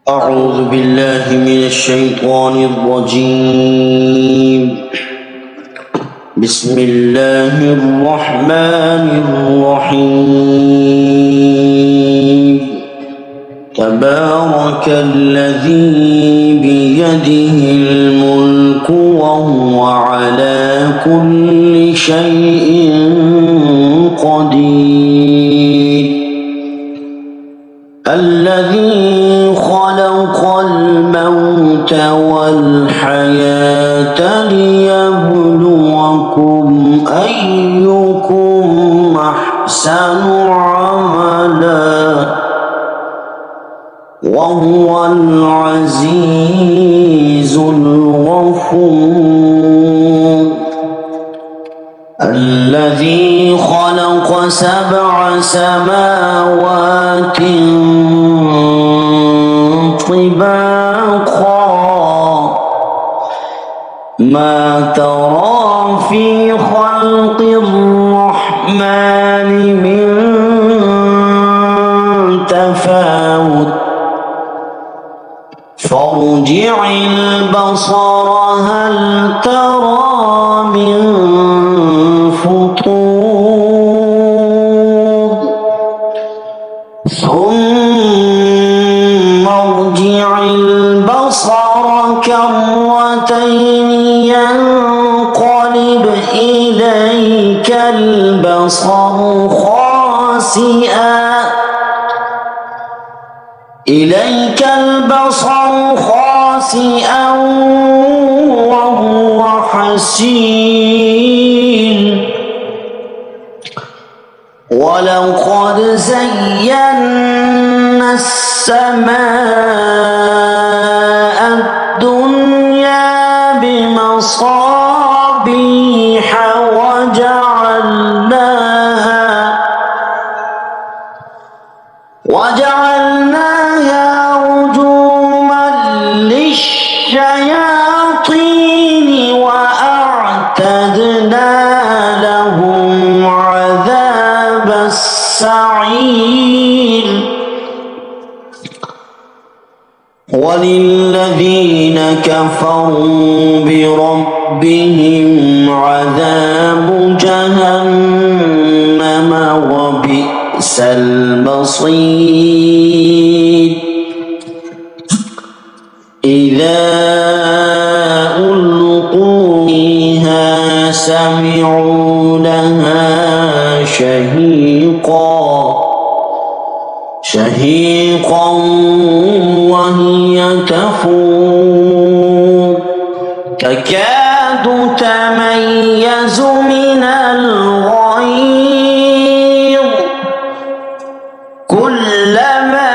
أعوذ بالله من الشيطان الرجيم. بسم الله الرحمن الرحيم. تبارك الذي بيده الملك وهو على كل شيء قدير. الذي خلق الموت والحياة ليبلوكم أيكم أحسن عملا وهو العزيز الغفور. الذي خلق 7 سماوات طباقا ما ترى في خلق الرحمن من تفاوت فارجع البصر هل ترى من فطور ثم ارجع البصر كرتين ينقلب إليك البصر خاسئا وهو حسير. ولقد زينا السماء الدنيا بمصابيح وجعلناها رجوما للشياطين وأعتدنا لهم عذاب السعير. وللذين كفروا بربهم عذاب جهنم وبئس المصير. إذا ألقوا فيها سمعوا لها شهيقا وهي تفور تكاد تميز من الغيظ كلما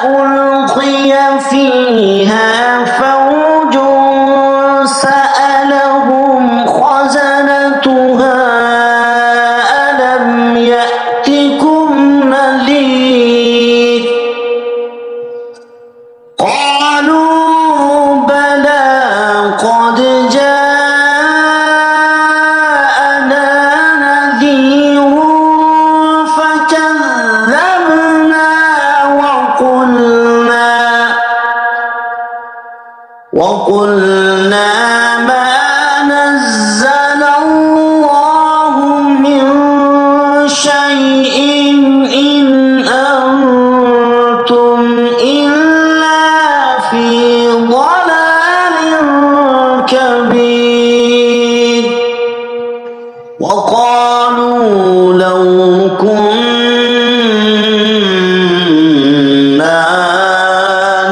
ألقي فيها فوج سألهم خزنتها ألم يأتكم نذير قالوا بلى قد جاءنا نذير فكذبنا وقلنا ما نزل الله من شيء إن أنتم إلا في ضلال كبير. وقالوا لو كنا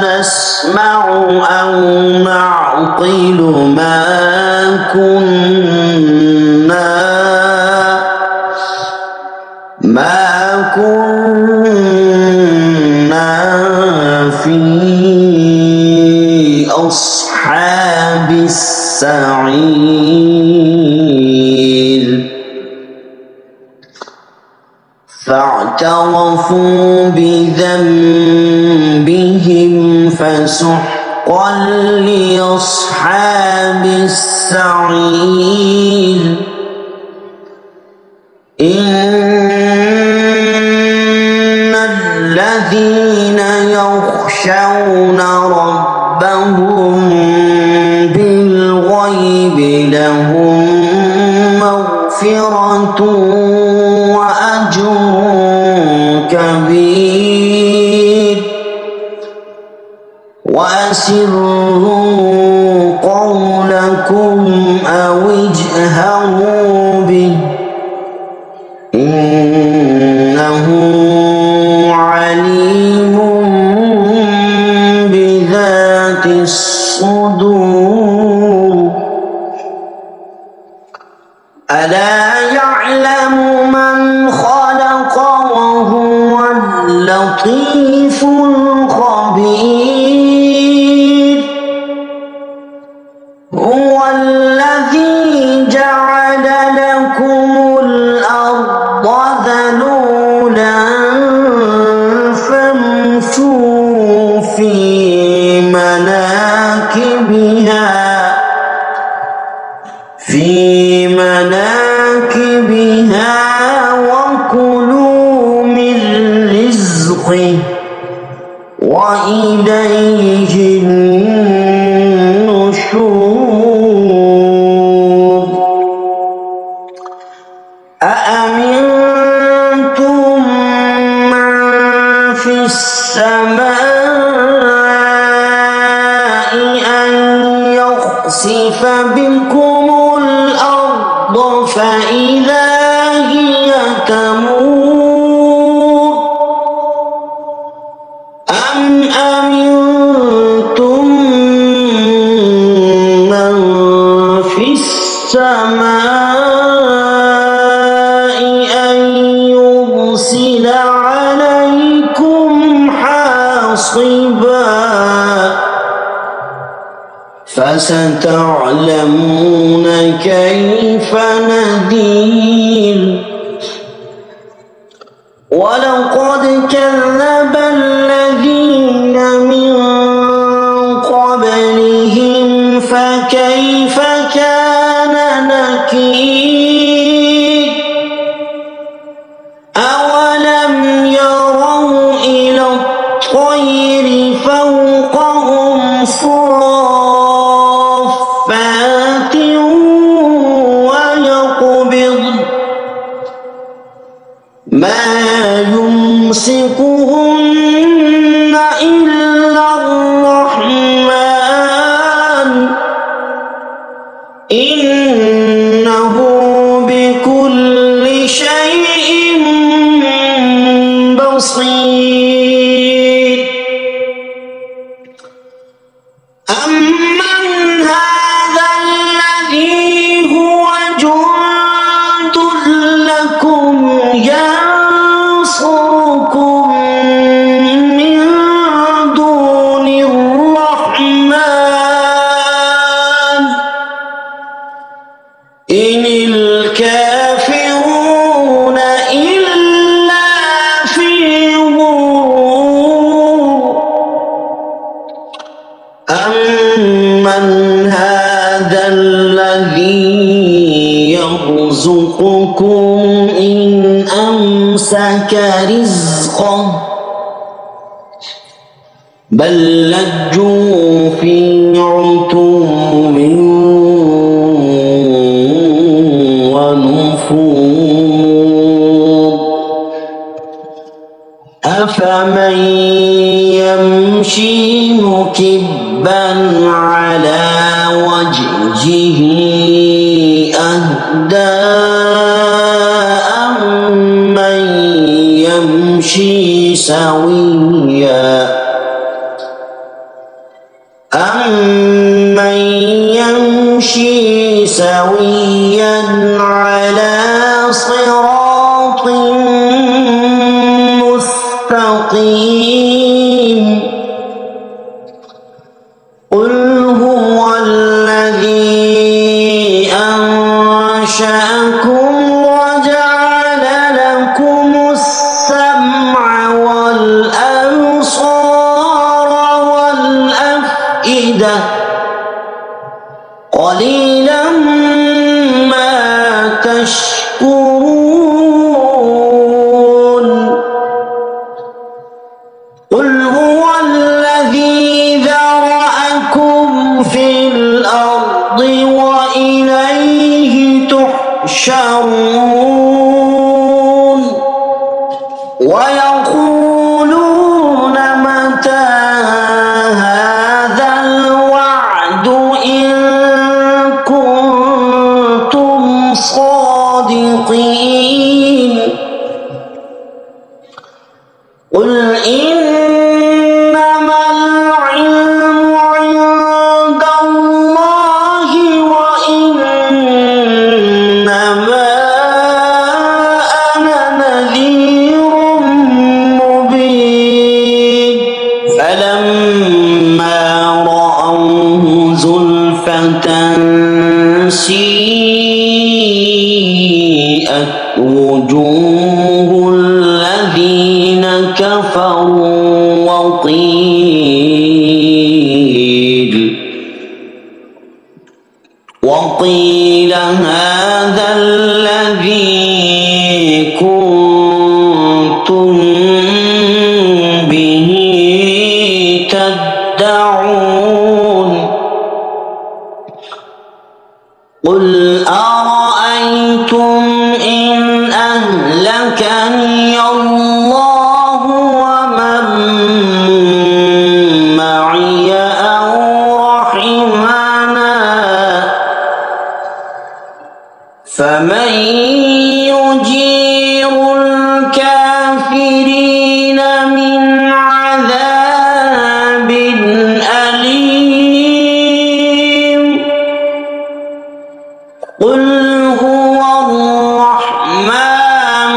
نسمع أو نعقل ما كنا في أصحاب السعير. فاعترفوا بذنبهم فسحقا لأصحاب السعير. إن الذين الذين يخشون ربهم بالغيب لهم مغفرة وأجر كبير وأسروا قولكم أو اجهروا به إنه عليم بذات الصدور ألا يعلم من خلق وهو اللطيف الخبير هو الذي جعل لكم الأرض ذلولا فامشوا في مناكبها وكلوا من رزقه وإليه النشور أأمنتم من في السماء أن يخسف بكم الأرض فإذا هي تمور أم أمنتم من في السماء أن يرسل عليكم حاصبا فستعلمون كيف نذير ولقد كذب الذين من قبلهم فكيف كان نكير أولم يروا إلى الطير فوقهم صافات ويقبض ما يمسكهن إلا الرحمن إنه بكل شيء بصير أمن هذا الذي هو جند لكم ينصركم من دون الرحمن إن الكافرون إلا في غرور أمن هذا الذي يرزقكم إن أمسك رزقه بل لجوا في عتو ونفور أفمن يمشي مكبا على وجهه أهدى أمن يمشي سويا على صراط مستقيم قل هو الذي أنشأكم وجعل لكم السمع والأبصار والأفئدة قليلا ما تشكرون قل هو الذي ذرأكم في الأرض وإليه تحشرون ويقولون متى هذا الوعد إن كنتم صادقين قل إنما العلم عند الله وإنما أنا نذير مبين فلما رأوه زلفة سيئت وجوه الذين كفروا وقيل هذا الذي كنتم به تدعون قل أرأيتم إن أهلكني الله ومن معي أو رحمنا فمن يجير الكافرين من عذاب أليم قل هو الرحمن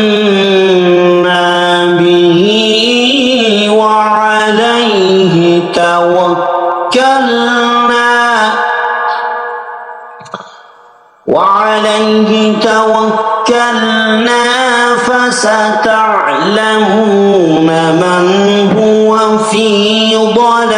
آمنا به وعليه توكلنا فستعلمون من هو في ضلال